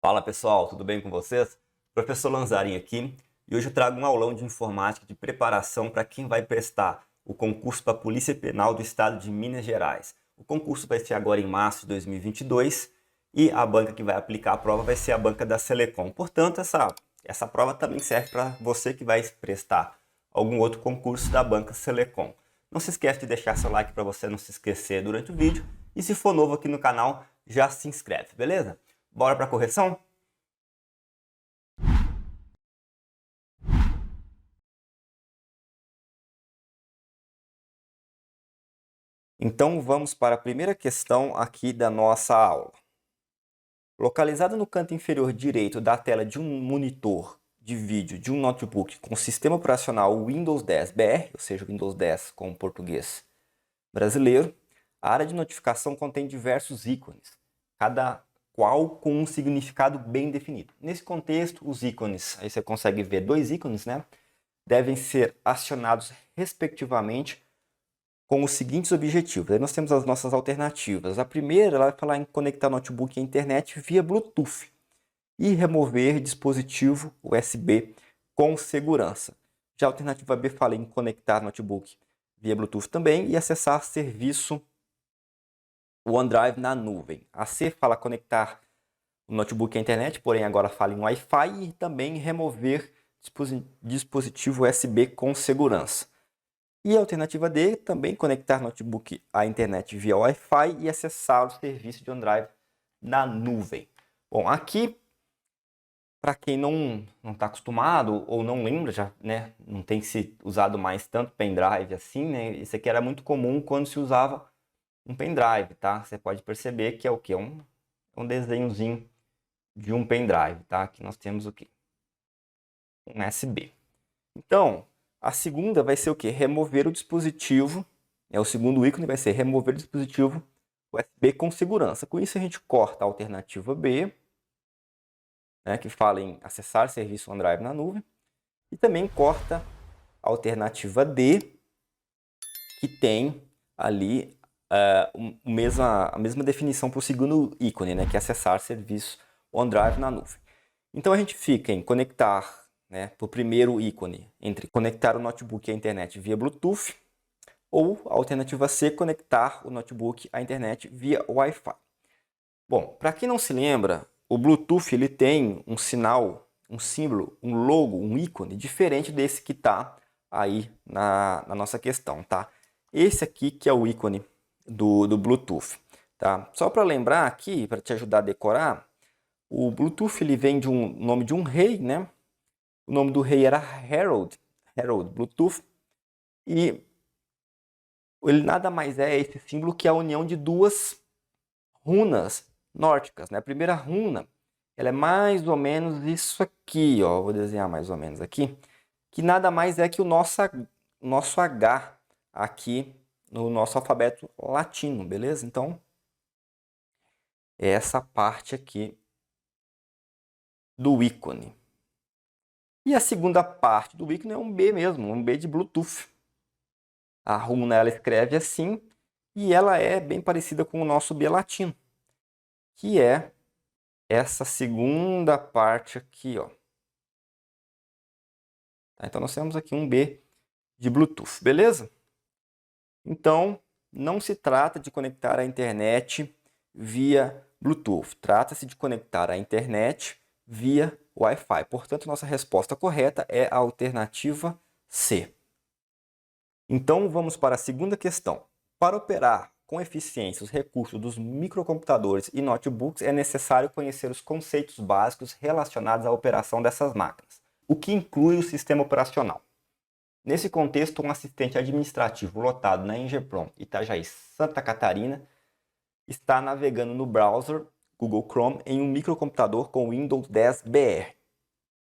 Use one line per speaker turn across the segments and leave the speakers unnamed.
Fala pessoal, tudo bem com vocês? Professor Lanzarin aqui e hoje eu trago um aulão de informática de preparação para quem vai prestar o concurso para a Polícia Penal do Estado de Minas Gerais. O concurso vai ser agora em março de 2022 e a banca que vai aplicar a prova vai ser a banca da Selecom. Portanto, essa prova também serve para você que vai prestar algum outro concurso da banca Selecom. Não se esquece de deixar seu like para você não se esquecer durante o vídeo e se for novo aqui no canal, já se inscreve, beleza? Bora para a correção? Então vamos para a primeira questão aqui da nossa aula. Localizado no canto inferior direito da tela de um monitor de vídeo de um notebook com sistema operacional Windows 10 BR, ou seja, Windows 10 com português brasileiro, a área de notificação contém diversos ícones, cada qual com um significado bem definido. Nesse contexto, os ícones, aí você consegue ver dois ícones, né? Devem ser acionados respectivamente com os seguintes objetivos. Aí nós temos as nossas alternativas. A primeira, ela vai falar em conectar notebook à internet via Bluetooth e remover dispositivo USB com segurança. Já a alternativa B fala em conectar notebook via Bluetooth também e acessar serviço OneDrive na nuvem. A C fala conectar o notebook à internet, porém agora fala em Wi-Fi e também remover dispositivo USB com segurança. E a alternativa D, também conectar notebook à internet via Wi-Fi e acessar o serviço de OneDrive na nuvem. Bom, aqui, para quem não está acostumado ou não lembra, já né, não tem se usado mais tanto pendrive assim, né? Isso aqui era muito comum quando se usava um pendrive, tá? Você pode perceber que é o quê? Um desenhozinho de um pendrive, tá? Aqui nós temos o quê? Um USB. Então, a segunda vai ser o quê? Remover o dispositivo. O segundo ícone vai ser remover o dispositivo USB com segurança. Com isso, a gente corta a alternativa B, né, que fala em acessar serviço OneDrive na nuvem. E também corta a alternativa D, que tem ali a mesma definição para o segundo ícone, né, que é acessar serviço OneDrive na nuvem. Então, a gente fica em conectar, né, para o primeiro ícone, entre conectar o notebook à internet via Bluetooth ou a alternativa C, conectar o notebook à internet via Wi-Fi. Bom, para quem não se lembra, o Bluetooth ele tem um sinal, um símbolo, um logo, um ícone diferente desse que está aí na nossa questão, tá? Esse aqui que é o ícone do Bluetooth, tá? Só para lembrar aqui, para te ajudar a decorar, o Bluetooth ele vem de um nome de um rei, né? O nome do rei era Harold Bluetooth, e ele nada mais é esse símbolo que a união de duas runas nórdicas, né? A primeira runa, ela é mais ou menos isso aqui, ó. Vou desenhar mais ou menos aqui, que nada mais é que o nosso H aqui no nosso alfabeto latino, beleza? Então, é essa parte aqui do ícone. E a segunda parte do ícone é um B mesmo, um B de Bluetooth. A runa ela escreve assim e ela é bem parecida com o nosso B latino, que é essa segunda parte aqui, ó. Tá? Então nós temos aqui um B de Bluetooth, beleza? Então não se trata de conectar a internet via Bluetooth, trata-se de conectar a internet via Wi-Fi. Portanto, nossa resposta correta é a alternativa C. Então vamos para a segunda questão. Para operar com eficiência os recursos dos microcomputadores e notebooks, é necessário conhecer os conceitos básicos relacionados à operação dessas máquinas, o que inclui o sistema operacional. Nesse contexto, um assistente administrativo lotado na Engeprom Itajaí, Santa Catarina, está navegando no browser Google Chrome em um microcomputador com Windows 10 BR.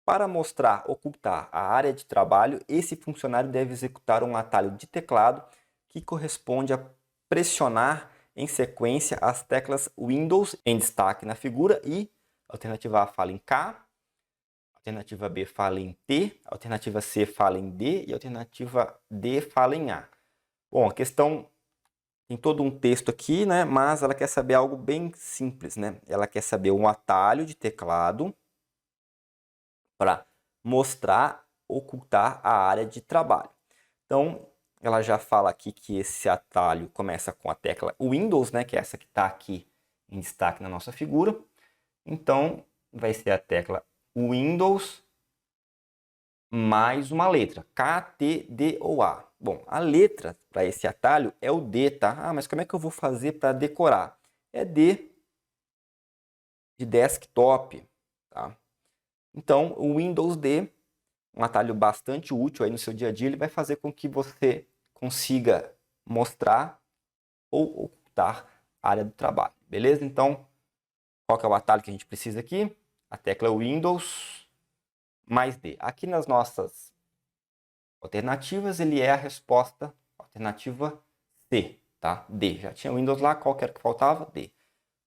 Para mostrar ocultar a área de trabalho, esse funcionário deve executar um atalho de teclado que corresponde a pressionar em sequência as teclas Windows em destaque na figura e a alternativa A fala em K, a alternativa B fala em T, a alternativa C fala em D e a alternativa D fala em A. Bom, a questão tem todo um texto aqui, né? Mas ela quer saber algo bem simples, né? Ela quer saber um atalho de teclado para mostrar, ocultar a área de trabalho. Então, ela já fala aqui que esse atalho começa com a tecla Windows, né? Que é essa que está aqui em destaque na nossa figura. Então, vai ser a tecla Windows mais uma letra, K, T, D ou A. Bom, a letra para esse atalho é o D, tá? Ah, mas como é que eu vou fazer para decorar? É D de desktop, tá? Então, o Windows D, um atalho bastante útil aí no seu dia a dia, ele vai fazer com que você consiga mostrar ou ocultar a área do trabalho, beleza? Então, qual que é o atalho que a gente precisa aqui? A tecla Windows mais D. Aqui nas nossas alternativas, ele é a resposta alternativa C, tá? D. Já tinha Windows lá, qual que era que faltava? D.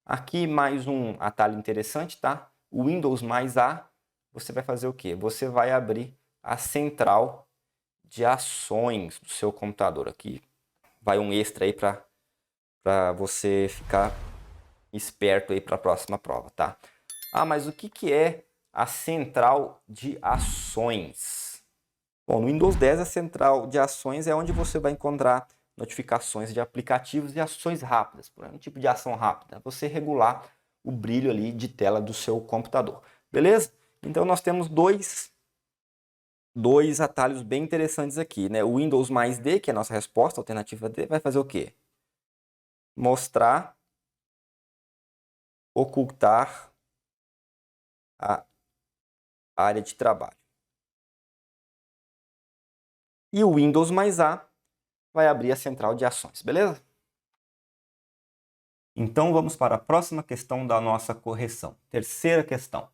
Aqui mais um atalho interessante, tá? O Windows mais A, você vai fazer o quê? Você vai abrir a central de ações do seu computador. Aqui vai um extra aí para você ficar esperto aí para a próxima prova, tá? Ah, mas o que é a central de ações? Bom, no Windows 10 a central de ações é onde você vai encontrar notificações de aplicativos e ações rápidas, por um tipo de ação rápida, você regular o brilho ali de tela do seu computador, beleza? Então nós temos dois atalhos bem interessantes aqui, né? O Windows mais D, que é a nossa resposta, a alternativa D, vai fazer o quê? Mostrar, ocultar a área de trabalho. E o Windows mais A vai abrir a central de ações, beleza? Então vamos para a próxima questão da nossa correção. Terceira questão.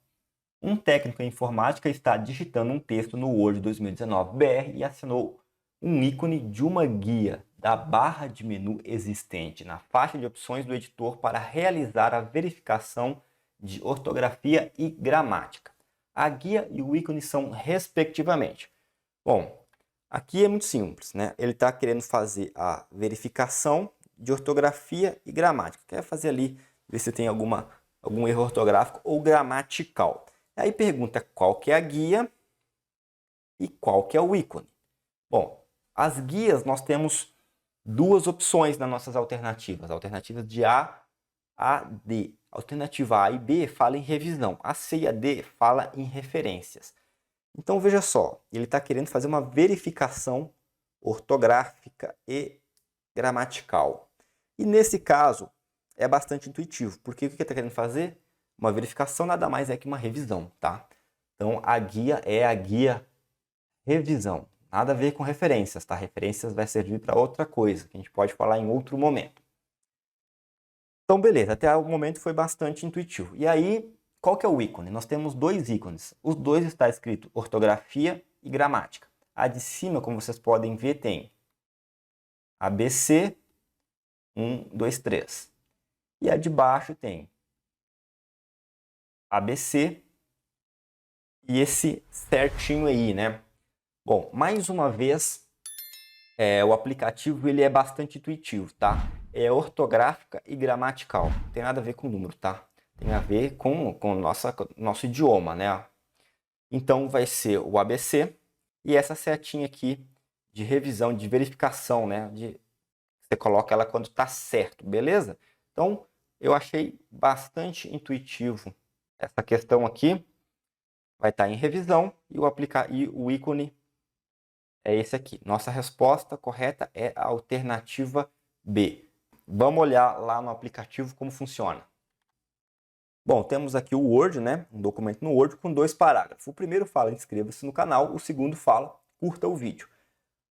Um técnico em informática está digitando um texto no Word 2019-BR e assinou um ícone de uma guia da barra de menu existente na faixa de opções do editor para realizar a verificação de ortografia e gramática. A guia e o ícone são respectivamente. Bom, aqui é muito simples, né? Ele está querendo fazer a verificação de ortografia e gramática. Quer fazer ali, ver se tem algum erro ortográfico ou gramatical. Aí pergunta qual que é a guia e qual que é o ícone. Bom, as guias nós temos duas opções nas nossas alternativas. Alternativas de A a D. Alternativa A e B fala em revisão. A C e a D fala em referências. Então veja só, ele está querendo fazer uma verificação ortográfica e gramatical. E nesse caso é bastante intuitivo, porque o que ele está querendo fazer? Uma verificação nada mais é que uma revisão, tá? Então a guia é a guia revisão. Nada a ver com referências, tá? Referências vai servir para outra coisa, que a gente pode falar em outro momento. Então beleza, até o momento foi bastante intuitivo. E aí, qual que é o ícone? Nós temos dois ícones. Os dois está escrito ortografia e gramática. A de cima, como vocês podem ver, tem ABC 1, 2, 3. E a de baixo tem ABC e esse certinho aí, né? Bom, mais uma vez, o aplicativo ele é bastante intuitivo, tá? É ortográfica e gramatical. Não tem nada a ver com número, tá? Tem a ver com nosso idioma, né? Então vai ser o ABC e essa setinha aqui de revisão, de verificação, né? Você coloca ela quando está certo, beleza? Então eu achei bastante intuitivo essa questão aqui. Vai estar em revisão e o ícone é esse aqui. Nossa resposta correta é a alternativa B. Vamos olhar lá no aplicativo como funciona. Bom, temos aqui o Word, né? Um documento no Word com dois parágrafos. O primeiro fala inscreva-se no canal, o segundo fala curta o vídeo.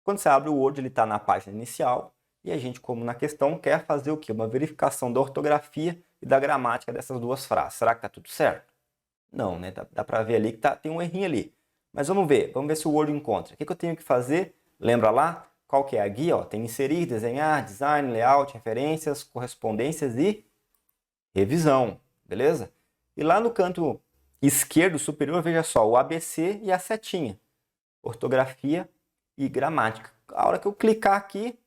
Quando você abre o Word, ele está na página inicial e a gente, como na questão, quer fazer o quê? Uma verificação da ortografia e da gramática dessas duas frases. Será que está tudo certo? Não, né? Dá para ver ali que tem um errinho ali. Mas vamos ver se o Word encontra. O que eu tenho que fazer? Lembra lá? Qual que é a guia? Ó, tem inserir, desenhar, design, layout, referências, correspondências e revisão, beleza? E lá no canto esquerdo superior, veja só, o ABC e a setinha. Ortografia e gramática. A hora que eu clicar aqui,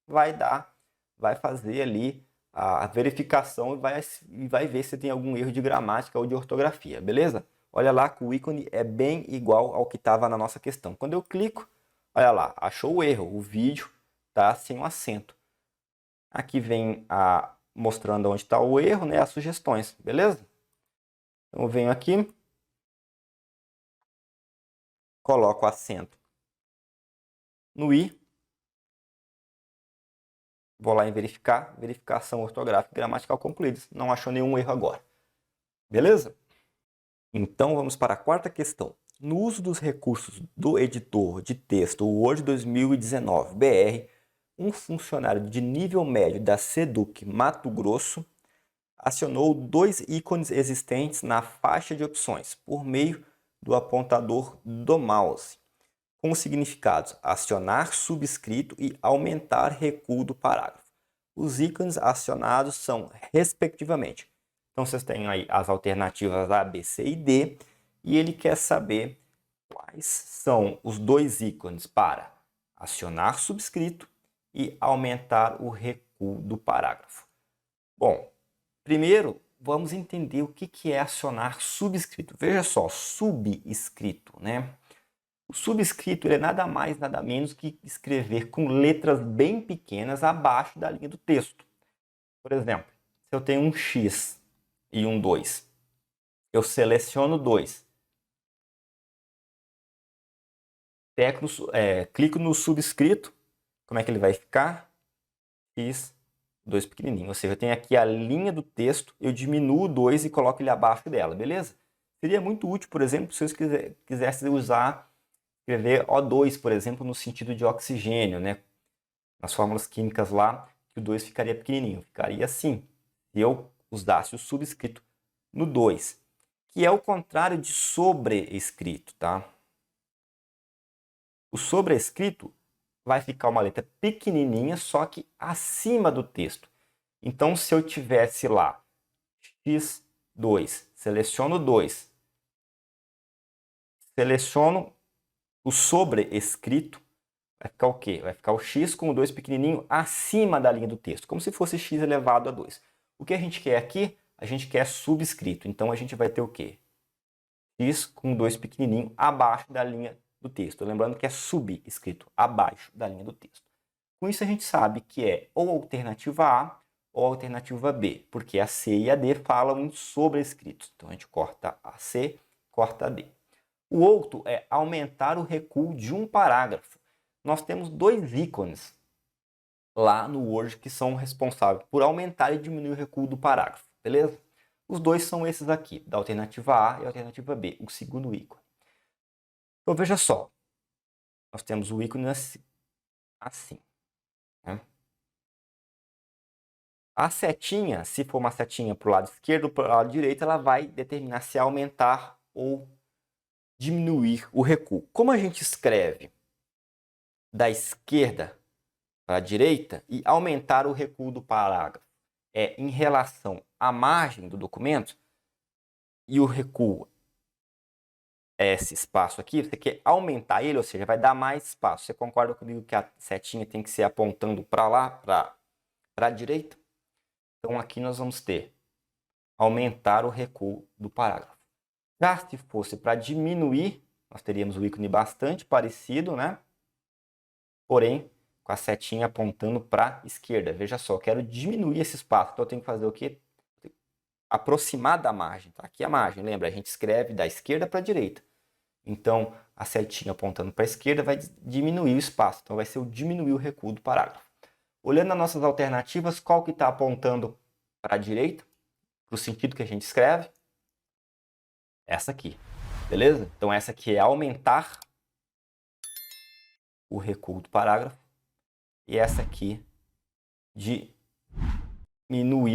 vai dar vai fazer ali a verificação e vai ver se tem algum erro de gramática ou de ortografia, beleza? Olha lá que o ícone é bem igual ao que estava na nossa questão. Quando eu clico, olha lá, achou o erro, o vídeo está sem o acento. Aqui vem mostrando onde está o erro, né, as sugestões, beleza? Então eu venho aqui, coloco o acento no i, vou lá em verificar, verificação ortográfica e gramatical concluída. Não achou nenhum erro agora. Beleza? Então vamos para a quarta questão. No uso dos recursos do editor de texto Word 2019 BR, um funcionário de nível médio da Seduc Mato Grosso acionou 2 ícones existentes na faixa de opções por meio do apontador do mouse, com os significados acionar subscrito e aumentar recuo do parágrafo. Os ícones acionados são, respectivamente. Então, vocês têm aí as alternativas A, B, C e D, e ele quer saber quais são os 2 ícones para acionar subscrito e aumentar o recuo do parágrafo. Bom, primeiro, vamos entender o que é acionar subscrito. Veja só, subscrito, né? O subscrito é nada mais, nada menos que escrever com letras bem pequenas abaixo da linha do texto. Por exemplo, se eu tenho um X e um 2, eu seleciono 2. Clico no subscrito, como é que ele vai ficar? X, 2 pequenininho. Ou seja, eu tenho aqui a linha do texto, eu diminuo o 2 e coloco ele abaixo dela, beleza? Seria muito útil, por exemplo, se eu quisesse escrever O2, por exemplo, no sentido de oxigênio, né? Nas fórmulas químicas lá, que o 2 ficaria pequenininho. Ficaria assim, se eu usasse o subscrito no 2, que é o contrário de sobrescrito, tá? O sobrescrito vai ficar uma letra pequenininha, só que acima do texto. Então, se eu tivesse lá X2, seleciono 2, seleciono o sobrescrito, vai ficar o quê? Vai ficar o x com o 2 pequenininho acima da linha do texto, como se fosse x elevado a 2. O que a gente quer aqui? A gente quer subscrito. Então, a gente vai ter o quê? X com o 2 pequenininho abaixo da linha do texto. Lembrando que é subscrito, abaixo da linha do texto. Com isso, a gente sabe que é ou alternativa A ou alternativa B, porque a C e a D falam em sobrescritos. Então, a gente corta a C, corta a D. O outro é aumentar o recuo de um parágrafo. Nós temos 2 ícones lá no Word que são responsáveis por aumentar e diminuir o recuo do parágrafo, beleza? Os 2 são esses aqui, da alternativa A e a alternativa B, o segundo ícone. Então veja só, nós temos o ícone assim, né? A setinha, se for uma setinha para o lado esquerdo ou para o lado direito, ela vai determinar se aumentar ou diminuir o recuo. Como a gente escreve da esquerda para a direita e aumentar o recuo do parágrafo em relação à margem do documento, e o recuo é esse espaço aqui, você quer aumentar ele, ou seja, vai dar mais espaço. Você concorda comigo que a setinha tem que ser apontando para lá, para a direita? Então aqui nós vamos ter aumentar o recuo do parágrafo. Já se fosse para diminuir, nós teríamos o ícone bastante parecido, né? Porém, com a setinha apontando para a esquerda. Veja só, eu quero diminuir esse espaço, então eu tenho que fazer o quê? Aproximar da margem. Tá? Aqui a margem, lembra? A gente escreve da esquerda para a direita. Então, a setinha apontando para a esquerda vai diminuir o espaço. Então, vai ser o diminuir o recuo do parágrafo. Olhando as nossas alternativas, qual que está apontando para a direita? Para o sentido que a gente escreve? Essa aqui. Beleza? Então, essa aqui é aumentar o recuo do parágrafo. E essa aqui diminuir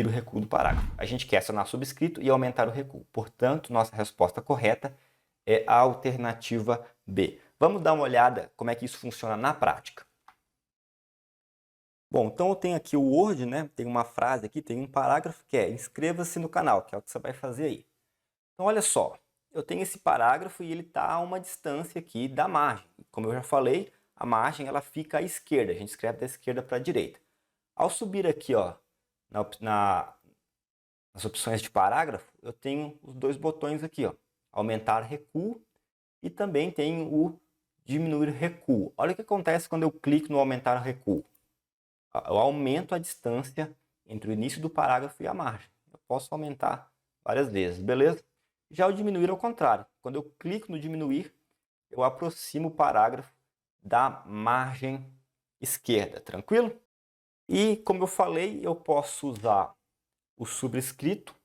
o recuo do parágrafo. A gente quer acionar subscrito e aumentar o recuo. Portanto, nossa resposta correta é a alternativa B. Vamos dar uma olhada como é que isso funciona na prática. Bom, então eu tenho aqui o Word, né? Tem uma frase aqui, tem um parágrafo que é inscreva-se no canal, que é o que você vai fazer aí. Então, olha só, eu tenho esse parágrafo e ele está a uma distância aqui da margem. Como eu já falei, a margem ela fica à esquerda, a gente escreve da esquerda para a direita. Ao subir aqui, ó, nas opções de parágrafo, eu tenho os dois botões aqui, ó, aumentar recuo e também tenho o diminuir recuo. Olha o que acontece quando eu clico no aumentar recuo. Eu aumento a distância entre o início do parágrafo e a margem. Eu posso aumentar várias vezes, beleza? Já o diminuir é o contrário. Quando eu clico no diminuir, eu aproximo o parágrafo da margem esquerda, tranquilo? E, como eu falei, eu posso usar o subscrito,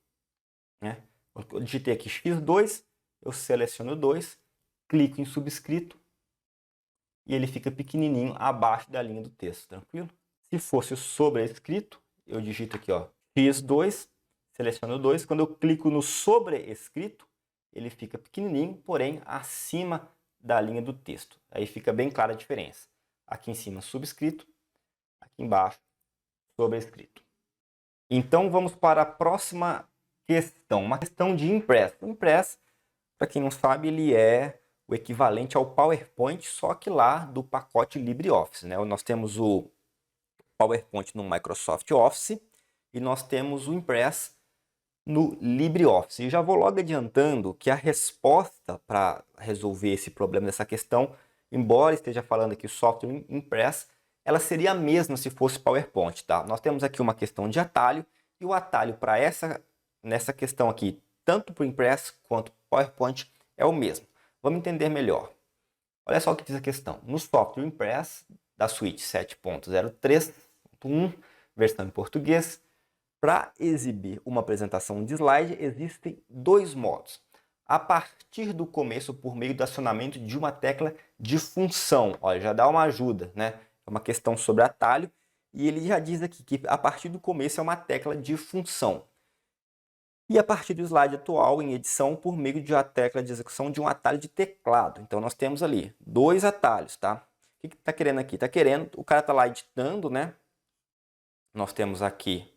né? Eu digitei aqui X2, eu seleciono 2, clico em subscrito e ele fica pequenininho abaixo da linha do texto, tranquilo? Se fosse o sobrescrito, eu digito aqui, ó, X2, seleciono 2. Quando eu clico no sobrescrito, ele fica pequenininho, porém acima da linha do texto. Aí fica bem clara a diferença. Aqui em cima, subscrito, aqui embaixo, sobrescrito. Então, vamos para a próxima questão, uma questão de Impress. O Impress, para quem não sabe, ele é o equivalente ao PowerPoint, só que lá do pacote LibreOffice, né? Nós temos o PowerPoint no Microsoft Office e nós temos o Impress no LibreOffice. E já vou logo adiantando que a resposta para resolver esse problema dessa questão, embora esteja falando aqui software Impress, ela seria a mesma se fosse PowerPoint, tá? Nós temos aqui uma questão de atalho e o atalho para nessa questão aqui, tanto para o Impress quanto para o PowerPoint, é o mesmo. Vamos entender melhor. Olha só o que diz a questão. No software Impress da suíte 7.03.1, versão em português, para exibir uma apresentação de slide, existem dois modos. A partir do começo, por meio do acionamento de uma tecla de função. Olha, já dá uma ajuda, né? É uma questão sobre atalho. E ele já diz aqui que a partir do começo é uma tecla de função. E a partir do slide atual, em edição, por meio de uma tecla de execução de um atalho de teclado. Então, nós temos ali dois atalhos, tá? O que está querendo aqui? Está querendo, o cara está lá editando, né? Nós temos aqui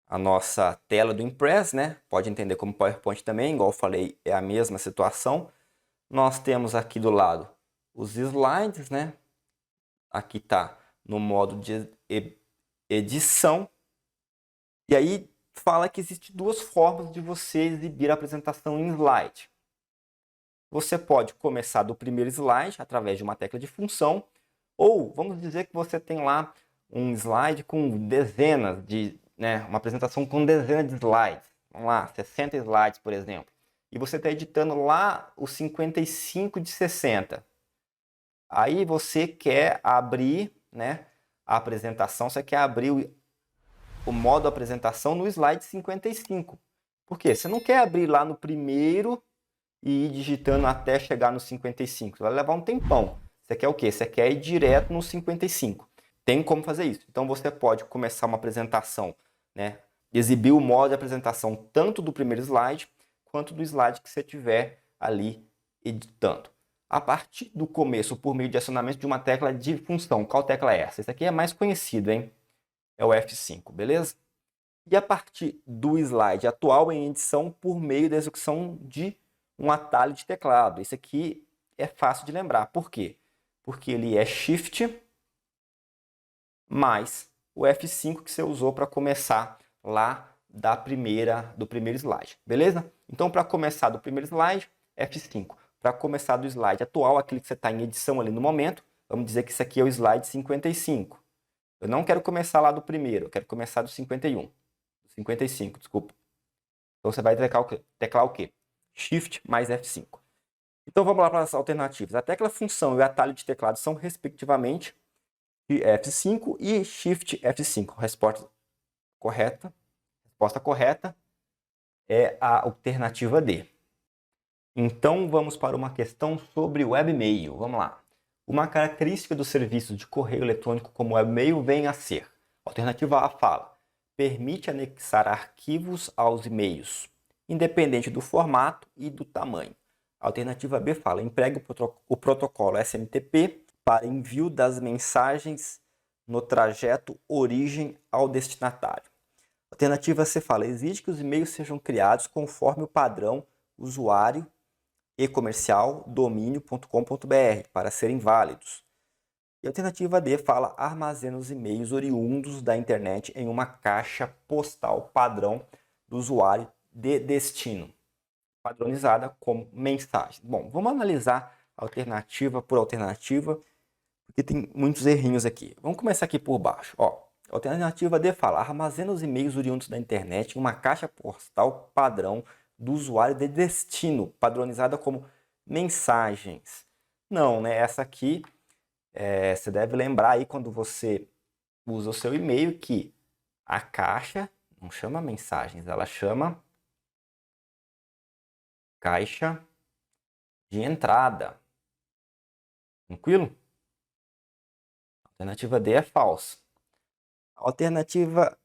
a nossa tela do Impress, né? Pode entender como PowerPoint também, igual eu falei, é a mesma situação. Nós temos aqui do lado os slides, né? Aqui está no modo de edição. E aí fala que existem duas formas de você exibir a apresentação em slide. Você pode começar do primeiro slide através de uma tecla de função, ou vamos dizer que você tem lá um slide com dezenas de, né, uma apresentação com dezenas de slides. Vamos lá, 60 slides, por exemplo. E você está editando lá os 55 de 60. Aí você quer abrir, né, a apresentação, você quer abrir o modo apresentação no slide 55. Por quê? Você não quer abrir lá no primeiro e ir digitando até chegar no 55. Vai levar um tempão. Você quer o quê? Você quer ir direto no 55. Tem como fazer isso. Então você pode começar uma apresentação, né? Exibir o modo de apresentação tanto do primeiro slide quanto do slide que você tiver ali editando. A partir do começo, por meio de acionamento de uma tecla de função. Qual tecla é essa? Esse aqui é mais conhecido, hein? É o F5, beleza? E a partir do slide atual em edição por meio da execução de um atalho de teclado. Esse aqui é fácil de lembrar. Por quê? Porque ele é Shift mais o F5 que você usou para começar lá do primeiro slide. Beleza? Então, para começar do primeiro slide, F5. Para começar do slide atual, aquele que você está em edição ali no momento, vamos dizer que isso aqui é o slide 55. Eu não quero começar lá do primeiro, eu quero começar do 51. 55, desculpa. Então você vai teclar o quê? Shift mais F5. Então vamos lá para as alternativas. A tecla função e o atalho de teclado são, respectivamente, F5 e Shift F5. Resposta correta é a alternativa D. Então vamos para uma questão sobre webmail. Vamos lá. Uma característica do serviço de correio eletrônico como webmail vem a ser. Alternativa A fala: permite anexar arquivos aos e-mails, independente do formato e do tamanho. A alternativa B fala: emprega o protocolo SMTP para envio das mensagens no trajeto origem ao destinatário. A alternativa C fala: exige que os e-mails sejam criados conforme o padrão usuário e comercial domínio.com.br para serem válidos. E a alternativa D fala armazena os e-mails oriundos da internet em uma caixa postal padrão do usuário de destino, padronizada como mensagem. Bom, vamos analisar alternativa por alternativa, porque tem muitos errinhos aqui. Vamos começar aqui por baixo. Ó, a alternativa D fala armazena os e-mails oriundos da internet em uma caixa postal padrão do usuário de destino, padronizada como mensagens. Não, né? Essa aqui, você deve lembrar aí quando você usa o seu e-mail que a caixa não chama mensagens, ela chama caixa de entrada. Tranquilo? A alternativa D é falsa. A alternativa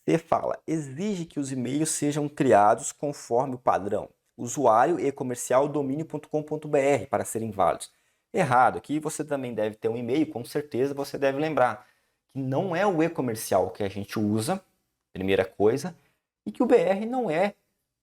C fala, exige que os e-mails sejam criados conforme o padrão usuário e comercial domínio.com.br para serem válidos. Errado. Aqui você também deve ter um e-mail, com certeza você deve lembrar que não é o e-comercial que a gente usa, primeira coisa, e que o BR não é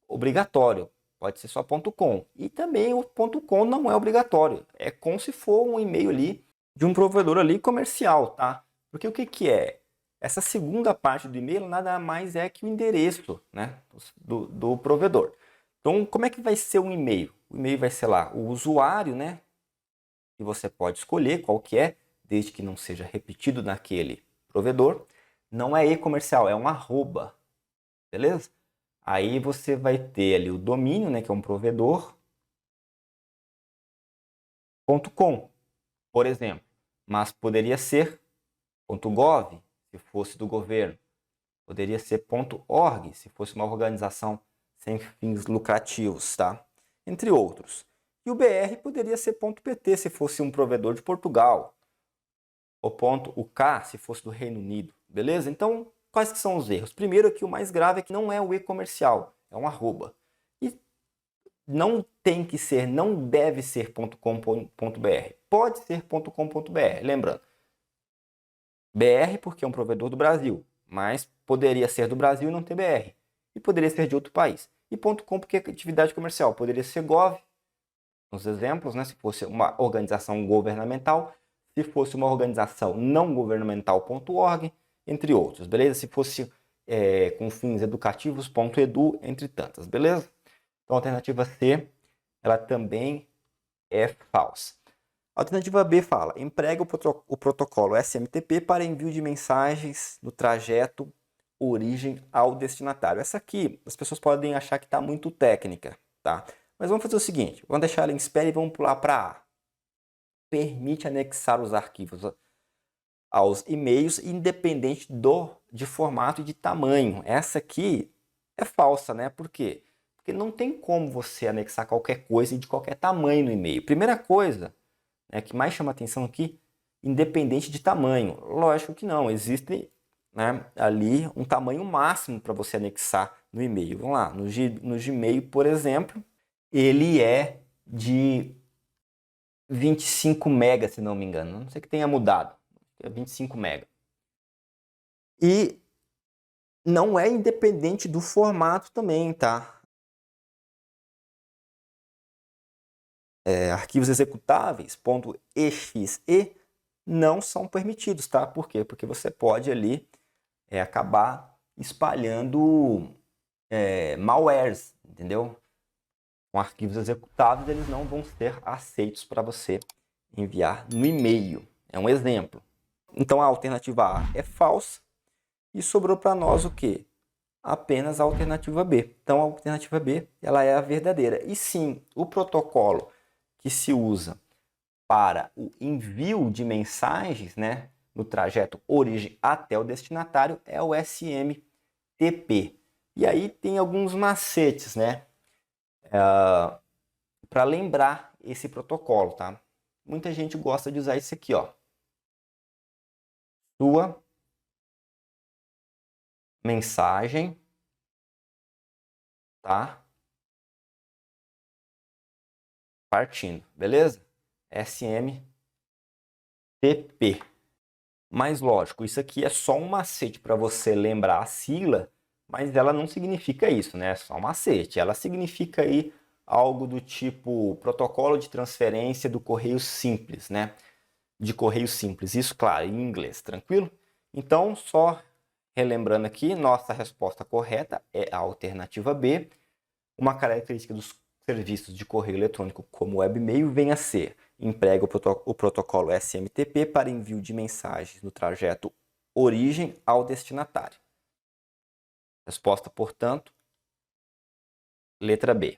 obrigatório. Pode ser só .com. E também o .com não é obrigatório. É como se for um e-mail ali de um provedor ali comercial, tá? Porque o que que é? Essa segunda parte do e-mail nada mais é que o endereço, né, do provedor. Então, como é que vai ser o e-mail? O e-mail vai ser lá o usuário, né, que você pode escolher qual que é, desde que não seja repetido naquele provedor. Não é e-comercial, é um arroba, beleza? Aí você vai ter ali o domínio, né, que é um provedor, .com, por exemplo. Mas poderia ser .gov, se fosse do governo. Poderia ser .org, se fosse uma organização sem fins lucrativos, tá? Entre outros. E o BR poderia ser .pt, se fosse um provedor de Portugal. Ou .uk, se fosse do Reino Unido. Beleza? Então, quais que são os erros? Primeiro, que o mais grave é que não é o e-comercial, é um arroba. E não tem que ser, não deve ser .com.br. Pode ser .com.br, lembrando. BR porque é um provedor do Brasil, mas poderia ser do Brasil e não ter BR. E poderia ser de outro país. E .com porque é atividade comercial. Poderia ser gov, nos exemplos, né? Se fosse uma organização governamental. Se fosse uma organização não governamental, .org, entre outros, beleza? Se fosse com fins educativos, .edu, entre tantas, beleza? Então, a alternativa C, ela também é falsa. A alternativa B fala, emprega o protocolo SMTP para envio de mensagens no trajeto origem ao destinatário. Essa aqui, as pessoas podem achar que está muito técnica, tá? Mas vamos fazer o seguinte, vamos deixar ela em espera e vamos pular para A. Permite anexar os arquivos aos e-mails independente de formato e de tamanho. Essa aqui é falsa, né? Por quê? Porque não tem como você anexar qualquer coisa e de qualquer tamanho no e-mail. Primeira coisa, que mais chama atenção aqui, independente de tamanho. Lógico que não, existe, né, ali um tamanho máximo para você anexar no e-mail. Vamos lá, no Gmail, por exemplo, ele é de 25 MB, se não me engano. Não sei que tenha mudado, é 25 MB. E não é independente do formato também, tá? Arquivos executáveis, .exe, não são permitidos, tá? Por quê? Porque você pode ali acabar espalhando malwares, entendeu? Com arquivos executáveis, eles não vão ser aceitos para você enviar no e-mail. É um exemplo. Então, a alternativa A é falsa e sobrou para nós o quê? Apenas a alternativa B. Então, a alternativa B, ela é a verdadeira. E sim, o protocolo que se usa para o envio de mensagens, né, no trajeto origem até o destinatário é o SMTP. E aí tem alguns macetes, né, para lembrar esse protocolo, tá? Muita gente gosta de usar isso aqui, ó. Sua mensagem, tá? Partindo, beleza? SMTP. Mas lógico, isso aqui é só um macete para você lembrar a sigla, mas ela não significa isso, né? É só um macete. Ela significa aí algo do tipo protocolo de transferência do correio simples, né? de correio simples. Isso, claro, em inglês, tranquilo? Então, só relembrando aqui, nossa resposta correta é a alternativa B. Uma característica dos serviços de correio eletrônico como webmail vem a ser: emprega o protocolo SMTP para envio de mensagens no trajeto origem ao destinatário. Resposta, portanto, letra B.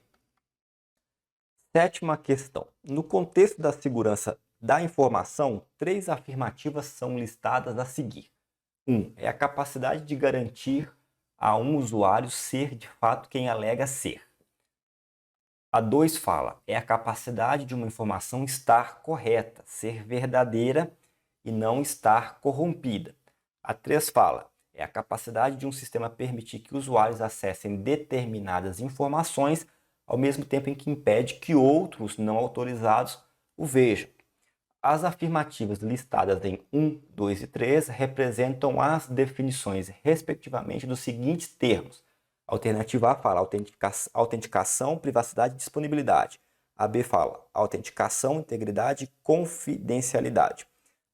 Sétima questão. No contexto da segurança da informação, 3 afirmativas são listadas a seguir. 1. É a capacidade de garantir a um usuário ser de fato quem alega ser. A 2 fala, é a capacidade de uma informação estar correta, ser verdadeira e não estar corrompida. A 3 fala, é a capacidade de um sistema permitir que usuários acessem determinadas informações ao mesmo tempo em que impede que outros não autorizados o vejam. As afirmativas listadas em 1, 2 e 3 representam as definições, respectivamente, dos seguintes termos. A alternativa A fala autenticação, privacidade e disponibilidade. A B fala autenticação, integridade e confidencialidade.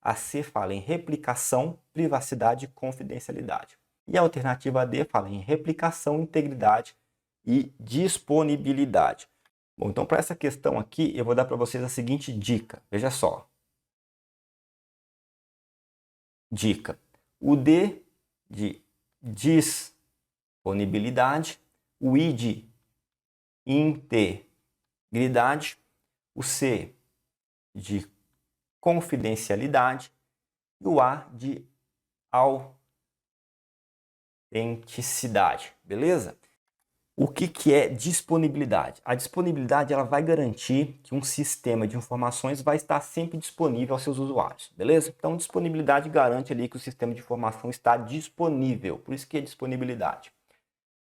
A C fala em replicação, privacidade e confidencialidade. E a alternativa D fala em replicação, integridade e disponibilidade. Bom, então para essa questão aqui, eu vou dar para vocês a seguinte dica. Veja só. Dica. O D de disponibilidade, o I de integridade, o C de confidencialidade e o A de autenticidade, beleza? O que é disponibilidade? A disponibilidade ela vai garantir que um sistema de informações vai estar sempre disponível aos seus usuários, beleza? Então, disponibilidade garante ali que o sistema de informação está disponível, por isso que é disponibilidade.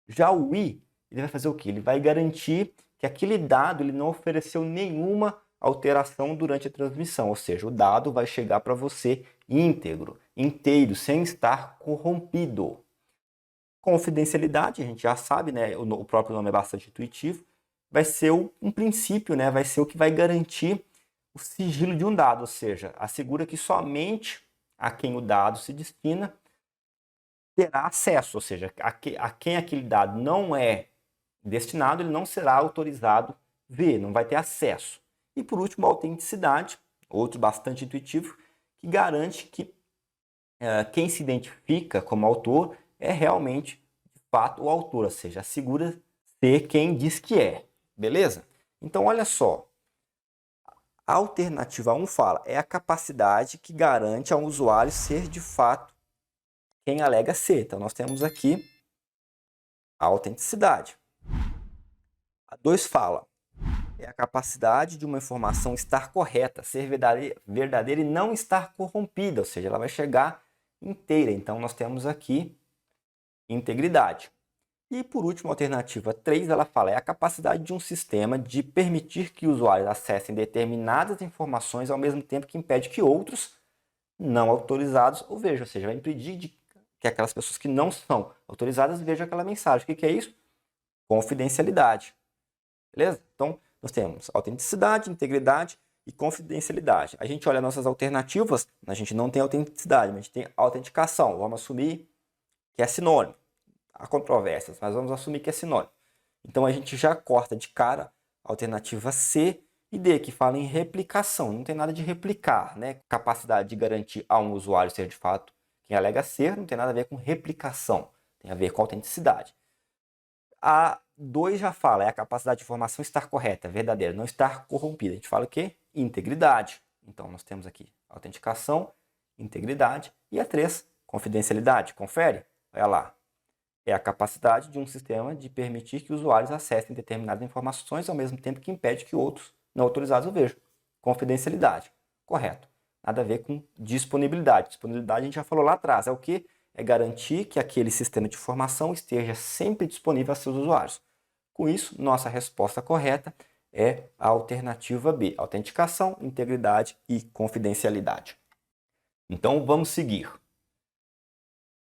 Já o I, ele vai fazer o quê? Ele vai garantir que aquele dado ele não ofereceu nenhuma alteração durante a transmissão, ou seja, o dado vai chegar para você íntegro, inteiro, sem estar corrompido. Confidencialidade, a gente já sabe, né? O próprio nome é bastante intuitivo, vai ser um princípio, né? Vai ser o que vai garantir o sigilo de um dado, ou seja, assegura que somente a quem o dado se destina terá acesso, ou seja, a quem aquele dado não é destinado, ele não será autorizado ver, não vai ter acesso. E por último, a autenticidade, outro bastante intuitivo, que garante que quem se identifica como autor é realmente, de fato, o autor, ou seja, assegura ser quem diz que é, beleza? Então, olha só, a alternativa 1 fala, é a capacidade que garante ao usuário ser, de fato, quem alega ser. Então, nós temos aqui a autenticidade. A 2 fala, é a capacidade de uma informação estar correta, ser verdadeira e não estar corrompida, ou seja, ela vai chegar inteira. Então, nós temos aqui integridade. E por último, a alternativa 3, ela fala, é a capacidade de um sistema de permitir que usuários acessem determinadas informações ao mesmo tempo que impede que outros não autorizados o vejam, ou seja, vai impedir que aquelas pessoas que não são autorizadas vejam aquela mensagem. O que é isso? Confidencialidade. Beleza? Então, nós temos autenticidade, integridade e confidencialidade. A gente olha nossas alternativas, a gente não tem autenticidade, mas a gente tem autenticação. Vamos assumir que é sinônimo. Há controvérsias, mas vamos assumir que é sinônimo. Então, a gente já corta de cara a alternativa C e D, que fala em replicação. Não tem nada de replicar, né? Capacidade de garantir a um usuário ser de fato quem alega ser, não tem nada a ver com replicação. Tem a ver com autenticidade. A 2 já fala, é a capacidade de informação estar correta, verdadeira, não estar corrompida. A gente fala o quê? Integridade. Então, nós temos aqui autenticação, integridade. E a 3, confidencialidade. Confere? Olha lá. É a capacidade de um sistema de permitir que usuários acessem determinadas informações ao mesmo tempo que impede que outros não autorizados o vejam. Confidencialidade. Correto. Nada a ver com disponibilidade. Disponibilidade a gente já falou lá atrás. É o quê? É garantir que aquele sistema de informação esteja sempre disponível a seus usuários. Com isso, nossa resposta correta é a alternativa B, autenticação, integridade e confidencialidade. Então, vamos seguir.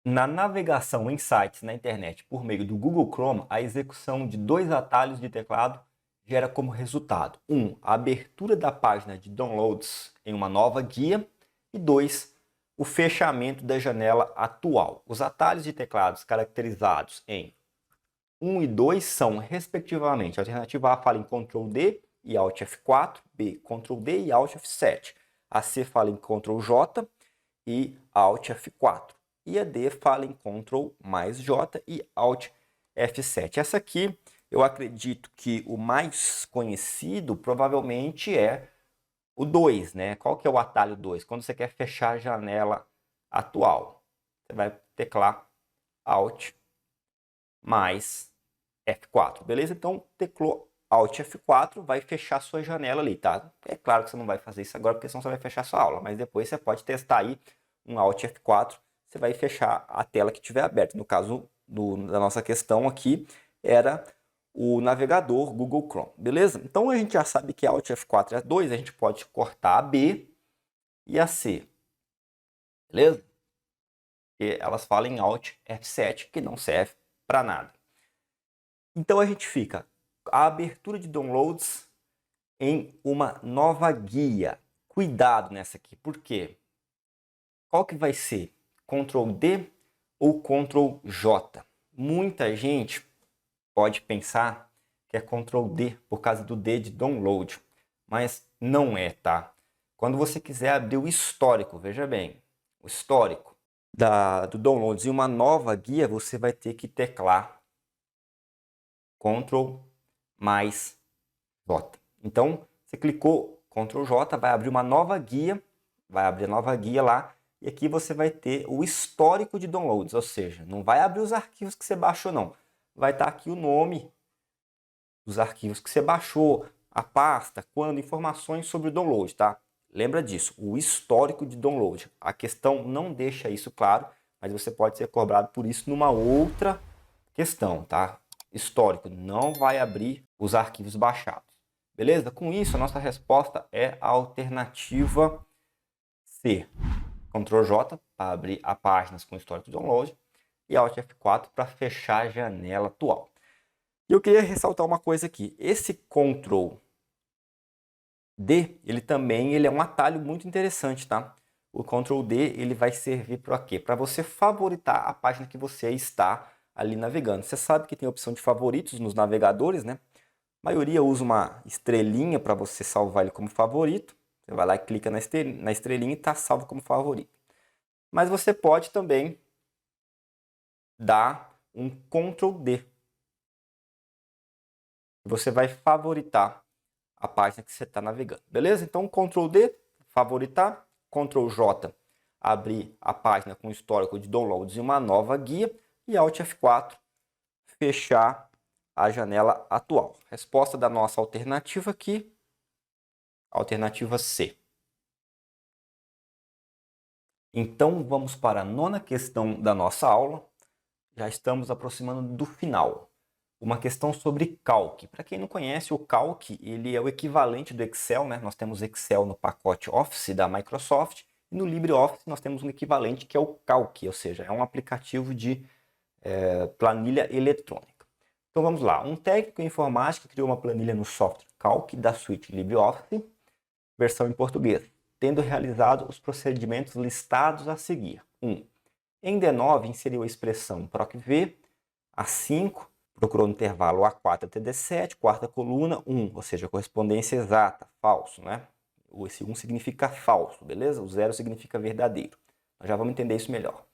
Na navegação em sites na internet por meio do Google Chrome, a execução de 2 atalhos de teclado gera como resultado: 1. A abertura da página de downloads em uma nova guia E 2, o fechamento da janela atual. Os atalhos de teclados caracterizados em 1 e 2 são, respectivamente, a alternativa A fala em Ctrl D e Alt F4, B, Ctrl D e Alt F7. A C fala em Ctrl J e Alt F4. E a D fala em Ctrl mais J e Alt F7. Essa aqui, eu acredito que o mais conhecido provavelmente é o 2, né? Qual que é o atalho 2? Quando você quer fechar a janela atual, você vai teclar Alt mais F4, beleza? Então, teclou Alt F4, vai fechar sua janela ali, tá? É claro que você não vai fazer isso agora, porque senão você vai fechar sua aula, mas depois você pode testar aí um Alt F4, você vai fechar a tela que estiver aberta. No caso da nossa questão aqui, era o navegador Google Chrome, beleza? Então, a gente já sabe que Alt F4 é 2, a gente pode cortar a B e a C, beleza? E elas falam em Alt F7, que não serve para nada. Então, a gente fica a abertura de downloads em uma nova guia. Cuidado nessa aqui, por quê? Qual que vai ser? Ctrl D ou Ctrl J? Muita gente pode pensar que é Ctrl D por causa do D de download, mas não é, tá? Quando você quiser abrir o histórico, veja bem, o histórico do downloads em uma nova guia, você vai ter que teclar Ctrl mais J. Então, você clicou Ctrl J, vai abrir uma nova guia, vai abrir a nova guia lá, e aqui você vai ter o histórico de downloads, ou seja, não vai abrir os arquivos que você baixou não, vai estar aqui o nome dos arquivos que você baixou, a pasta, quando, informações sobre o download, tá? Lembra disso, o histórico de download. A questão não deixa isso claro, mas você pode ser cobrado por isso numa outra questão, tá? Histórico, não vai abrir os arquivos baixados. Beleza? Com isso, a nossa resposta é a alternativa C. Ctrl J para abrir a página com histórico de download e Alt F4 para fechar a janela atual. E eu queria ressaltar uma coisa aqui. Esse Ctrl D, ele é um atalho muito interessante, tá? O Ctrl D, ele vai servir para quê? Para você favoritar a página que você está ali navegando. Você sabe que tem a opção de favoritos nos navegadores, né? A maioria usa uma estrelinha para você salvar ele como favorito. Você vai lá e clica na estrelinha e está salvo como favorito. Mas você pode também dar um Ctrl D. Você vai favoritar a página que você está navegando. Beleza? Então, Ctrl D, favoritar. Ctrl J, abrir a página com histórico de downloads em uma nova guia. E Alt F4, fechar a janela atual. Resposta da nossa alternativa aqui, alternativa C. Então, vamos para a nona questão da nossa aula. Já estamos aproximando do final. Uma questão sobre Calc. Para quem não conhece, o Calc ele é o equivalente do Excel, né? Nós temos Excel no pacote Office da Microsoft e no LibreOffice nós temos um equivalente que é o Calc, ou seja, é um aplicativo de planilha eletrônica. Então vamos lá. Um técnico em informática criou uma planilha no software Calc da suíte LibreOffice, versão em português, tendo realizado os procedimentos listados a seguir. 1. Em D9, inseriu a expressão PROC-V, A5, procurou no intervalo A4 até D7, quarta coluna, 1, ou seja, correspondência exata, falso, né? Esse 1 significa falso, beleza? O 0 significa verdadeiro. Nós já vamos entender isso melhor.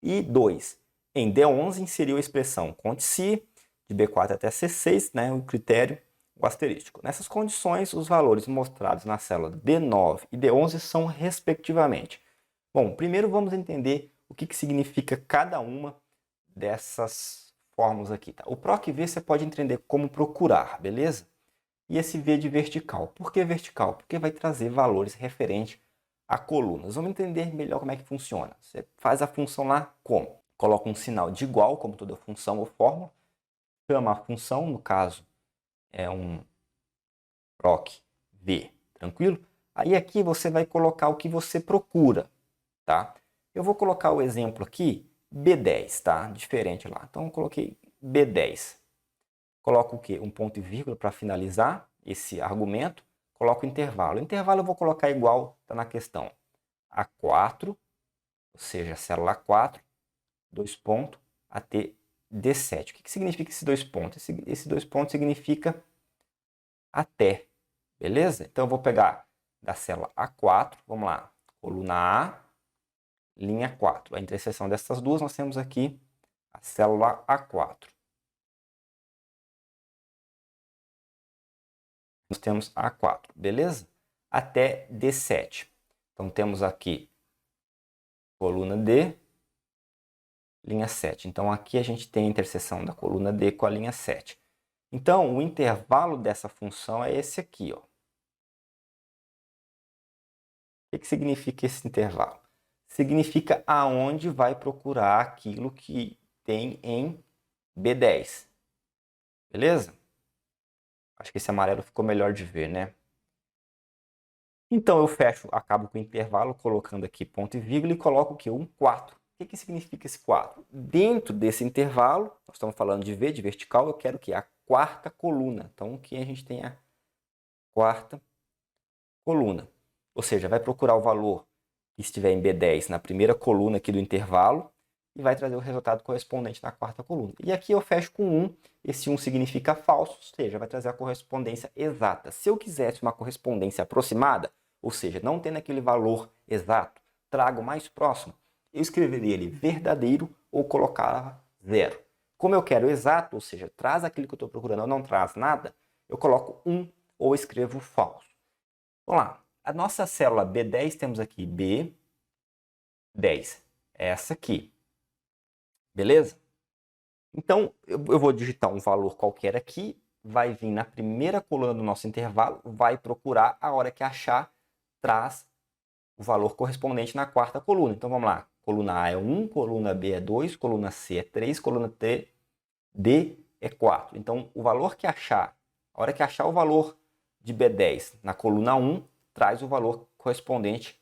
E 2, em D11, inseriu a expressão conte-se, de B4 até C6, né? O critério, o asterístico. Nessas condições, os valores mostrados na célula D9 e D11 são respectivamente. Bom, primeiro vamos entender o que significa cada uma dessas fórmulas aqui. Tá? O PROC-V você pode entender como procurar, beleza? E esse V de vertical. Por que vertical? Porque vai trazer valores referentes a colunas. Vamos entender melhor como é que funciona. Você faz a função lá como? Coloca um sinal de igual, como toda função ou fórmula. Chama a função, no caso, é um PROC-V, tranquilo? Aí aqui você vai colocar o que você procura, tá? Eu vou colocar o exemplo aqui, B10, tá? Diferente lá. Então, eu coloquei B10. Coloco o quê? Um ponto e vírgula para finalizar esse argumento. Coloco o intervalo. O intervalo eu vou colocar igual, tá na questão. A4, ou seja, a célula A4, 2 pontos, até D7. O que significa esses 2 pontos? Esse 2 pontos significa até, beleza? Então, eu vou pegar da célula A4, vamos lá, coluna A, linha 4. A interseção dessas duas, nós temos aqui a célula A4. Nós temos A4, beleza? Até D7. Então, temos aqui coluna D, linha 7. Então, aqui a gente tem a interseção da coluna D com a linha 7. Então, o intervalo dessa função é esse aqui, ó. O que significa esse intervalo? Significa aonde vai procurar aquilo que tem em B10. Beleza? Acho que esse amarelo ficou melhor de ver, né? Então, eu acabo com o intervalo, colocando aqui ponto e vírgula e coloco o quê? Um 4. O que significa esse 4? Dentro desse intervalo, nós estamos falando de V, de vertical, eu quero que a quarta coluna. Então, aqui a gente tem a quarta coluna. Ou seja, vai procurar o valor que estiver em B10 na primeira coluna aqui do intervalo e vai trazer o resultado correspondente na quarta coluna. E aqui eu fecho com 1. Esse 1 significa falso, ou seja, vai trazer a correspondência exata. Se eu quisesse uma correspondência aproximada, ou seja, não tendo aquele valor exato, trago mais próximo, eu escreveria ele verdadeiro ou colocava 0. Como eu quero exato, ou seja, traz aquilo que eu estou procurando ou não traz nada, eu coloco 1 ou escrevo falso. Vamos lá. A nossa célula B10 temos aqui B10. Essa aqui. Beleza? Então, eu vou digitar um valor qualquer aqui, vai vir na primeira coluna do nosso intervalo, vai procurar, a hora que achar, traz o valor correspondente na quarta coluna. Então, vamos lá. Coluna A é 1, coluna B é 2, coluna C é 3, coluna D é 4. Então, o valor que achar, a hora que achar o valor de B10 na coluna 1, traz o valor correspondente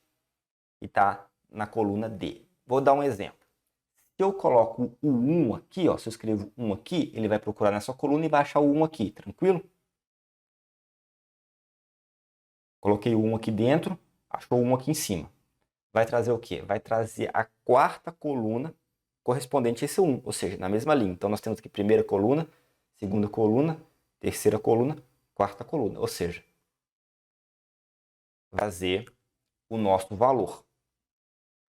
que está na coluna D. Vou dar um exemplo. Se eu coloco o 1 aqui, ó, se eu escrevo 1 aqui, ele vai procurar nessa coluna e vai achar o 1 aqui, tranquilo? Coloquei o 1 aqui dentro, achou o 1 aqui em cima. Vai trazer o quê? Vai trazer a quarta coluna correspondente a esse 1, ou seja, na mesma linha. Então, nós temos aqui primeira coluna, segunda coluna, terceira coluna, quarta coluna. Ou seja, vai trazer o nosso valor.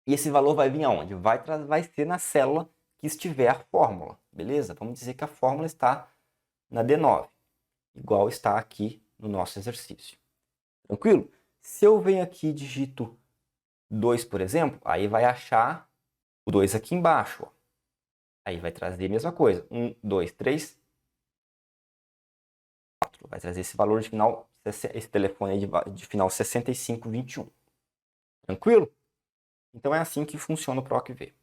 E esse valor vai vir aonde? Vai ser na célula que estiver a fórmula, beleza? Vamos dizer que a fórmula está na D9, igual está aqui no nosso exercício. Tranquilo? Se eu venho aqui e digito 2, por exemplo, aí vai achar o 2 aqui embaixo. Ó. Aí vai trazer a mesma coisa. 1, 2, 3, 4. Vai trazer esse valor de final, esse telefone aí de final 6521. Tranquilo? Então é assim que funciona o PROC-V.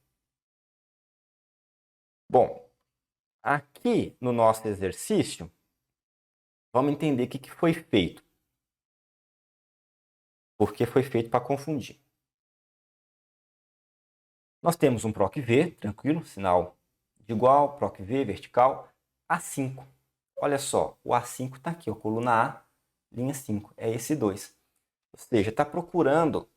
Bom, aqui no nosso exercício, vamos entender o que foi feito. Porque foi feito para confundir. Nós temos um PROC-V, tranquilo, sinal de igual, PROC-V, vertical, A5. Olha só, o A5 está aqui, ó, coluna A, linha 5, é esse 2. Ou seja, está procurando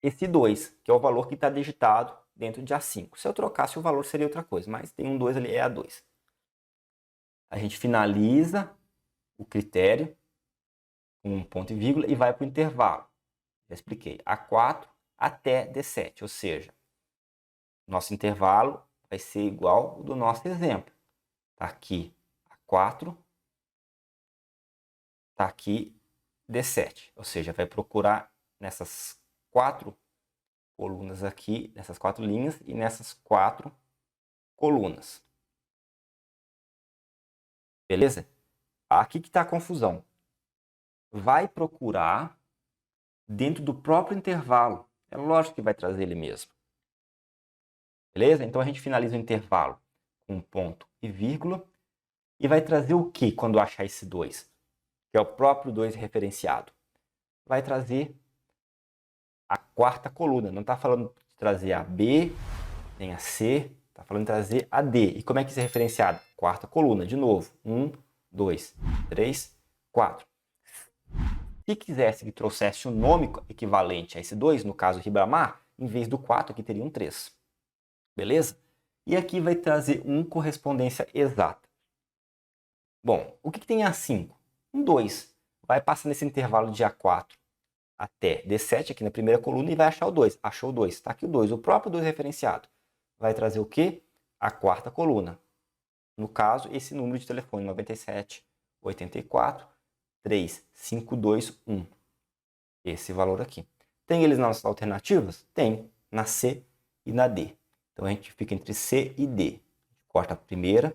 esse 2, que é o valor que está digitado dentro de A5. Se eu trocasse, o valor seria outra coisa, mas tem um 2 ali, é A2. A gente finaliza o critério com um ponto e vírgula e vai para o intervalo. Já expliquei, A4 até D7, ou seja, nosso intervalo vai ser igual ao do nosso exemplo. Está aqui A4, está aqui D7, ou seja, vai procurar nessas 4 colunas aqui, nessas 4 linhas e nessas 4 colunas. Beleza? Aqui que está a confusão. Vai procurar dentro do próprio intervalo. É lógico que vai trazer ele mesmo. Beleza? Então a gente finaliza o intervalo com um ponto e vírgula. E vai trazer o que quando achar esse 2? Que é o próprio 2 referenciado. Vai trazer a quarta coluna. Não está falando de trazer a B, nem a C. Está falando de trazer a D. E como é que isso é referenciado? Quarta coluna, de novo. 1, 2, 3, 4. Se quisesse que trouxesse um nome equivalente a esse 2, no caso Ribamar, em vez do 4, aqui teria um 3. Beleza? E aqui vai trazer um correspondência exata. Bom, o que tem A5? Um 2. Vai passar nesse intervalo de A4 até D7 aqui na primeira coluna e vai achar o 2. Achou o 2. Está aqui o 2. O próprio 2 referenciado. Vai trazer o quê? A quarta coluna. No caso, esse número de telefone 97 84 3521. Esse valor aqui. Tem eles nas alternativas? Tem. Na C e na D. Então a gente fica entre C e D. A gente corta a primeira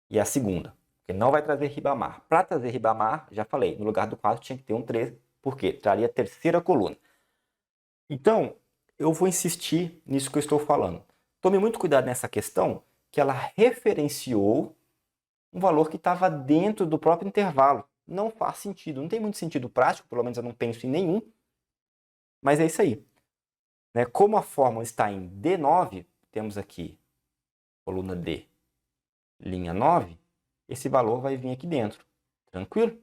e a segunda. Porque não vai trazer Ribamar. Para trazer Ribamar, já falei, no lugar do 4 tinha que ter um 3. Por quê? Traria a terceira coluna. Então, eu vou insistir nisso que eu estou falando. Tome muito cuidado nessa questão, que ela referenciou um valor que estava dentro do próprio intervalo. Não faz sentido, não tem muito sentido prático, pelo menos eu não penso em nenhum, mas é isso aí. Como a fórmula está em D9, temos aqui coluna D, linha 9, esse valor vai vir aqui dentro. Tranquilo?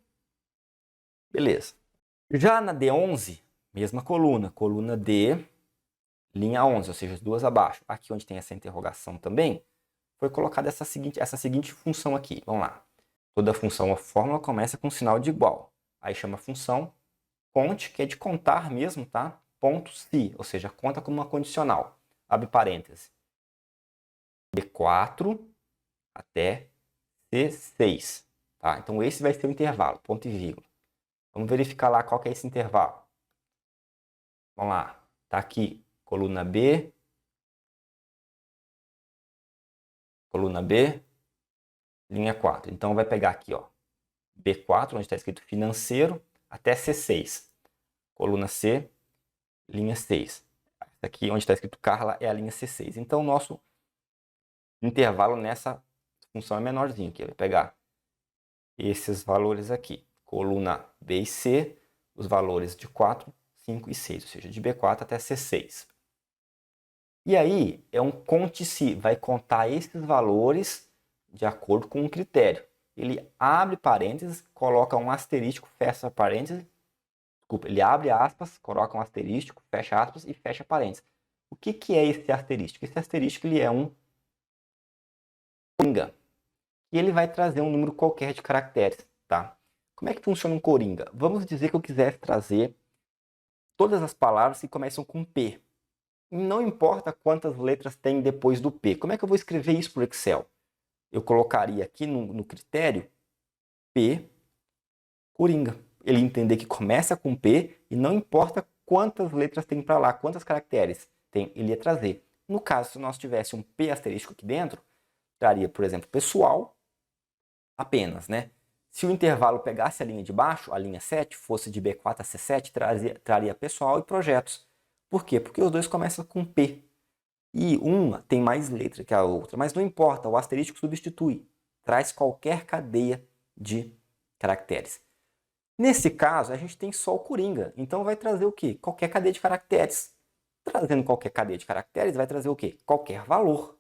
Beleza. Já na D11, mesma coluna, coluna D, linha 11, ou seja, as duas abaixo. Aqui onde tem essa interrogação também, foi colocada essa seguinte função aqui. Vamos lá. Toda função ou fórmula começa com um sinal de igual. Aí chama função conte, que é de contar mesmo, tá? Ponto se, ou seja, conta como uma condicional. Abre parênteses. B4 até C6. Tá? Então esse vai ser o intervalo, ponto e vírgula. Vamos verificar lá qual que é esse intervalo. Vamos lá. Tá aqui, coluna B, linha 4. Então vai pegar aqui, ó, B4, onde está escrito financeiro, até C6. Coluna C, linha 6. Essa aqui, onde está escrito Carla, é a linha C6. Então, o nosso intervalo nessa função é menorzinho, que vai pegar esses valores aqui. Coluna B e C, os valores de 4, 5 e 6, ou seja, de B4 até C6. E aí, é um conte-se, vai contar esses valores de acordo com um critério. Ele abre parênteses, coloca um asterístico, fecha parênteses. Desculpa, ele abre aspas, coloca um asterístico, fecha aspas e fecha parênteses. O que é esse asterístico? Esse asterístico ele é um coringa. E ele vai trazer um número qualquer de caracteres, tá? Como é que funciona um coringa? Vamos dizer que eu quisesse trazer todas as palavras que começam com P. Não importa quantas letras tem depois do P. Como é que eu vou escrever isso para o Excel? Eu colocaria aqui no critério P coringa. Ele entender que começa com P e não importa quantas letras tem para lá, quantos caracteres tem, ele ia trazer. No caso, se nós tivesse um P asterístico aqui dentro, traria, por exemplo, pessoal apenas, né? Se o intervalo pegasse a linha de baixo, a linha 7, fosse de B4 a C7, traria pessoal e projetos. Por quê? Porque os dois começam com P. E uma tem mais letra que a outra, mas não importa, o asterístico substitui. Traz qualquer cadeia de caracteres. Nesse caso, a gente tem só o coringa. Então vai trazer o quê? Qualquer cadeia de caracteres. Trazendo qualquer cadeia de caracteres, vai trazer o quê? Qualquer valor.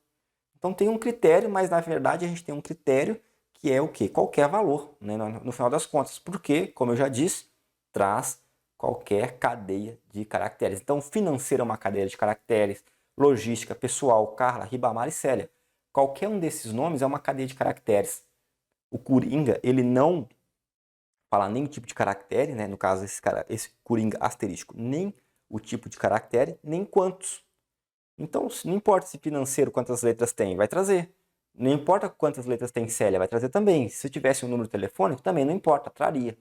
Então tem um critério, mas na verdade a gente tem um critério que é o quê? Qualquer valor, né? No final das contas. Porque, como eu já disse, traz qualquer cadeia de caracteres. Então, financeiro é uma cadeia de caracteres, logística, pessoal, Carla, Ribamar e Célia. Qualquer um desses nomes é uma cadeia de caracteres. O coringa, ele não fala nem o tipo de caractere, né? No caso, esse coringa asterístico, nem o tipo de caractere, nem quantos. Então, não importa se financeiro quantas letras tem, vai trazer. Não importa quantas letras tem Célia, vai trazer também. Se tivesse um número telefônico, também não importa, traria.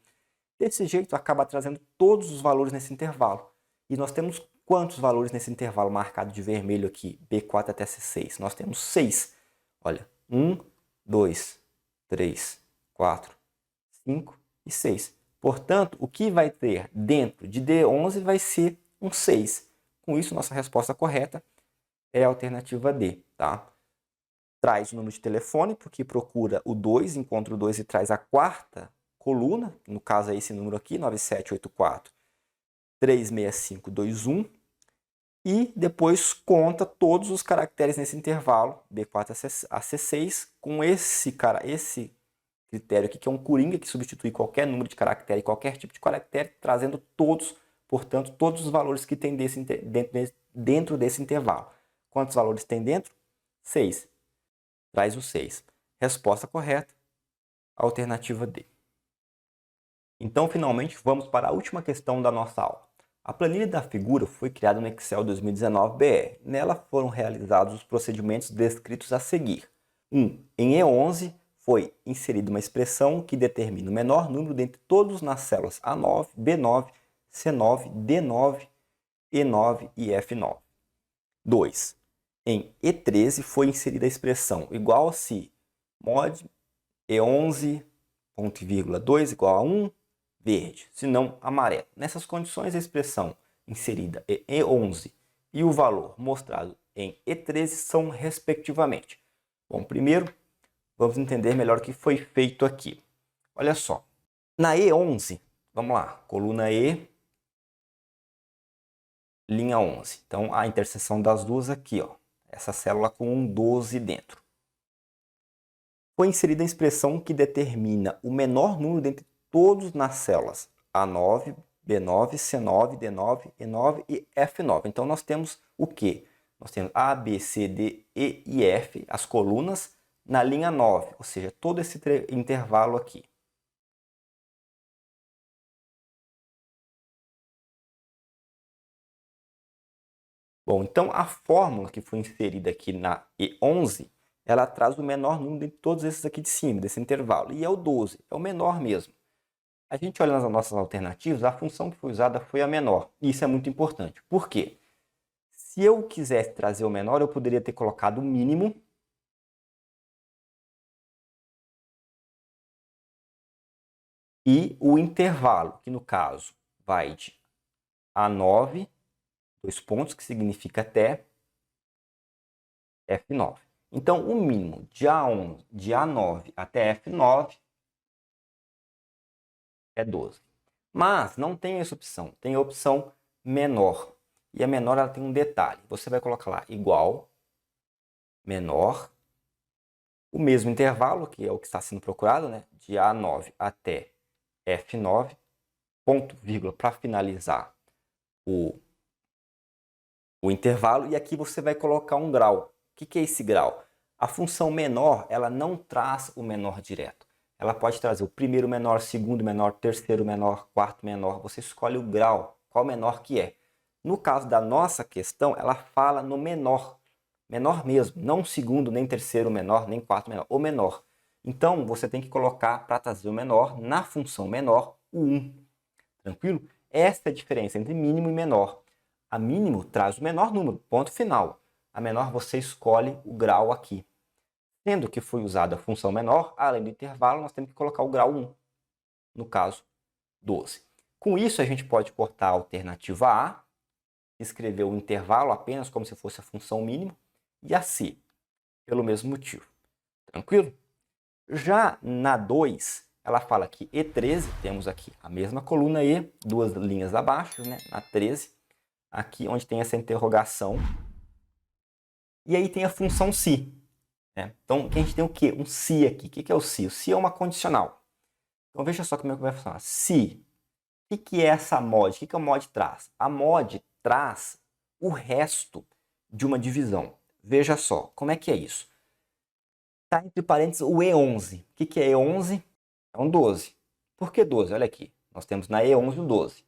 Desse jeito, acaba trazendo todos os valores nesse intervalo. E nós temos quantos valores nesse intervalo marcado de vermelho aqui, B4 até C6? Nós temos 6. Olha, 1, 2, 3, 4, 5 e 6. Portanto, o que vai ter dentro de D11 vai ser um 6. Com isso, nossa resposta correta é a alternativa D, tá? Traz o número de telefone, porque procura o 2, encontra o 2 e traz a quarta coluna, no caso é esse número aqui, 9784 36521, e depois conta todos os caracteres nesse intervalo, B4 a C6, com esse critério aqui, que é um coringa que substitui qualquer número de caractere, qualquer tipo de caractere, trazendo todos, portanto, todos os valores que tem dentro desse intervalo. Quantos valores tem dentro? 6. Traz o 6. Resposta correta, alternativa D. Então, finalmente, vamos para a última questão da nossa aula. A planilha da figura foi criada no Excel 2019-BR. Nela foram realizados os procedimentos descritos a seguir. 1. Em E11, foi inserida uma expressão que determina o menor número dentre todos nas células A9, B9, C9, D9, E9 e F9. 2. Em E13, foi inserida a expressão igual se mod E11, ponto e vírgula 2 igual a 1, verde, se não amarelo. Nessas condições, a expressão inserida em E11 e o valor mostrado em E13 são respectivamente. Bom, primeiro, vamos entender melhor o que foi feito aqui. Olha só, na E11, vamos lá, coluna E, linha 11. Então, a interseção das duas aqui, ó, essa célula com um 12 dentro. Foi inserida a expressão que determina o menor número dentre todos nas células A9, B9, C9, D9, E9 e F9. Então, nós temos o quê? Nós temos A, B, C, D, E e F, as colunas, na linha 9, ou seja, todo esse intervalo aqui. Bom, então a fórmula que foi inserida aqui na E11, ela traz o menor número de todos esses aqui de cima, desse intervalo, e é o 12, é o menor mesmo. A gente olha nas nossas alternativas, a função que foi usada foi a menor, e isso é muito importante. Por quê? Se eu quisesse trazer o menor, eu poderia ter colocado o mínimo, e o intervalo, que no caso vai de A9, 2 pontos, que significa até F9. Então, o mínimo de A11, de A9 até F9 é 12. Mas não tem essa opção, tem a opção menor. E a menor ela tem um detalhe. Você vai colocar lá igual, menor, o mesmo intervalo, que é o que está sendo procurado, né? De A9 até F9, ponto, vírgula, para finalizar o intervalo. E aqui você vai colocar um grau. O que é esse grau? A função menor, ela não traz o menor direto. Ela pode trazer o primeiro menor, segundo menor, terceiro menor, quarto menor. Você escolhe o grau, qual menor que é. No caso da nossa questão, ela fala no menor. Menor mesmo, não segundo, nem terceiro menor, nem quarto menor, o menor. Então, você tem que colocar para trazer o menor, na função menor, o 1. Tranquilo? Essa é a diferença entre mínimo e menor. A mínimo traz o menor número, ponto final. A menor você escolhe o grau aqui. Sendo que foi usada a função menor, além do intervalo, nós temos que colocar o grau 1. No caso, 12. Com isso, a gente pode cortar a alternativa A, escrever o intervalo apenas como se fosse a função mínima, e a C, pelo mesmo motivo. Tranquilo? Já na 2, ela fala que E13, temos aqui a mesma coluna E, duas linhas abaixo, né? Na 13, aqui onde tem essa interrogação. E aí tem a função se. Né? Então, aqui a gente tem o quê? Um se aqui. O que é o se? O se é uma condicional. Então, veja só como é que vai funcionar. Se, o que é essa mod? O que a mod traz? A mod traz o resto de uma divisão. Veja só, como é que é isso? Está entre parênteses o E11. O que é E11? É um 12. Por que 12? Olha aqui. Nós temos na E11 o 12.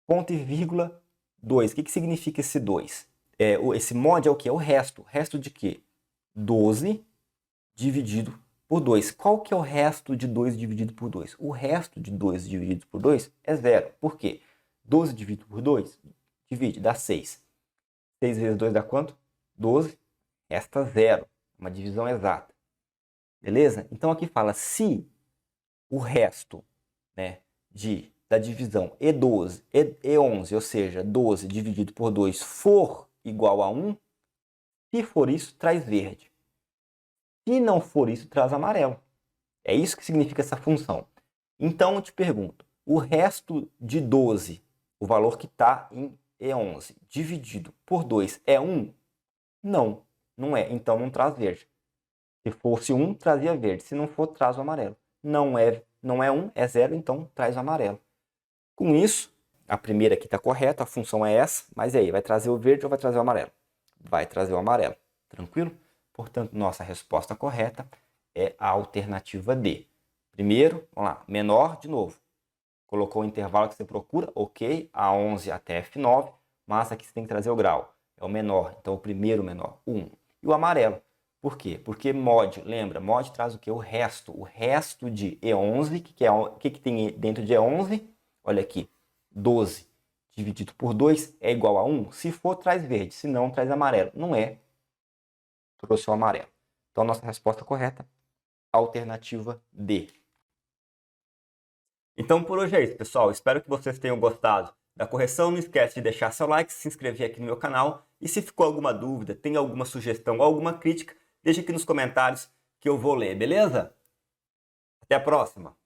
Ponto e vírgula 2. O que significa esse 2? Esse mod é o que? É o resto. Resto de quê? 12 dividido por 2. Qual que é o resto de 2 dividido por 2? O resto de 2 dividido por 2 é zero. Por quê? 12 dividido por 2 divide, dá 6. 6 vezes 2 dá quanto? 12. Resta zero. Uma divisão exata. Beleza? Então aqui fala se o resto, né, da divisão E12, E11, ou seja, 12 dividido por 2 for igual a 1, se for isso, traz verde. Se não for isso, traz amarelo. É isso que significa essa função. Então, eu te pergunto, o resto de 12, o valor que está em E11, dividido por 2 é 1? Não é. Então, não traz verde. Se fosse 1, trazia verde. Se não for, traz o amarelo. não é 1, é 0, então traz o amarelo. Com isso, a primeira aqui está correta, a função é essa, mas e aí, vai trazer o verde ou vai trazer o amarelo? Vai trazer o amarelo, tranquilo? Portanto, nossa resposta correta é a alternativa D. Primeiro, vamos lá, menor, de novo. Colocou o intervalo que você procura, ok, A11 até F9, mas aqui você tem que trazer o grau. É o menor, então o primeiro menor, 1. E o amarelo, por quê? Porque mod, lembra, mod traz o quê? O resto de E11, que tem dentro de E11? Olha aqui, 12 dividido por 2 é igual a 1. Se for, traz verde, se não, traz amarelo. Não é, trouxe o amarelo. Então, nossa resposta correta, alternativa D. Então, por hoje é isso, pessoal. Espero que vocês tenham gostado da correção. Não esquece de deixar seu like, se inscrever aqui no meu canal. E se ficou alguma dúvida, tem alguma sugestão ou alguma crítica, deixa aqui nos comentários que eu vou ler, beleza? Até a próxima!